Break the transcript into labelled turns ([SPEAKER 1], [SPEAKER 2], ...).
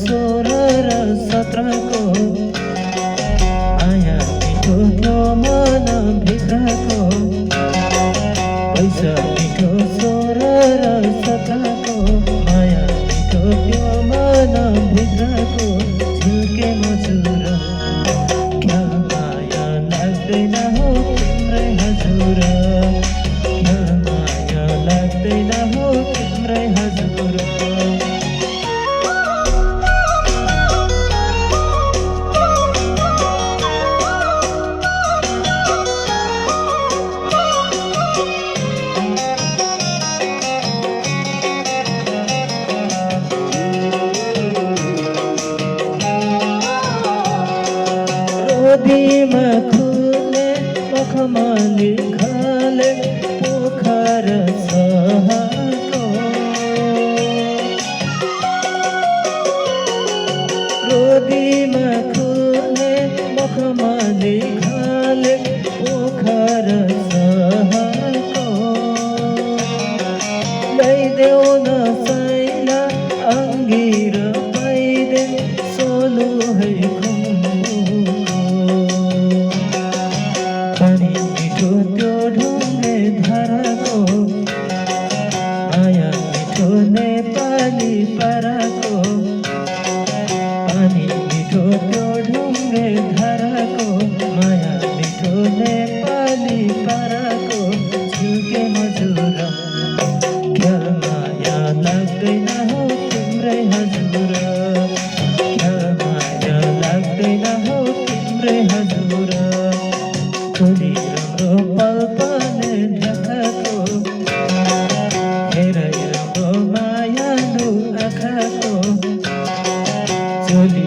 [SPEAKER 1] 16 र 17 को माया मिठो त्यो मनभित्रको पैसा मिठो 16 र 17 को माया मिठो त्यो मनभित्रको झुल्के मजुर क्या माया लाग्दैन हो तिम्रै हजुर क्या माया लाग्दैन हो तिम्रै हजुर नदीमा खुले मखमली खाले पोखर सहरको नदीमा खुले मखमली खाले पोखर सहरको ल्याइदेऊ न सैला अङ्गिर पाइदे सोलु है पानी मिठो त्यो ढुङ्गे धाराको माया मिठो नेपाली पाराको पानी मिठो त्यो ढुङ्गे धाराको माया मिठो नेपाली पाराको झुल्के मजुर क्या माया लाग्दैन हो तिम्रै हजुर क्या माया लाग्दैन हो तिम्रै हजुर छोरी राम्रो पल पनि देखाको हेरै राम्रो मायालु आँखाको चोली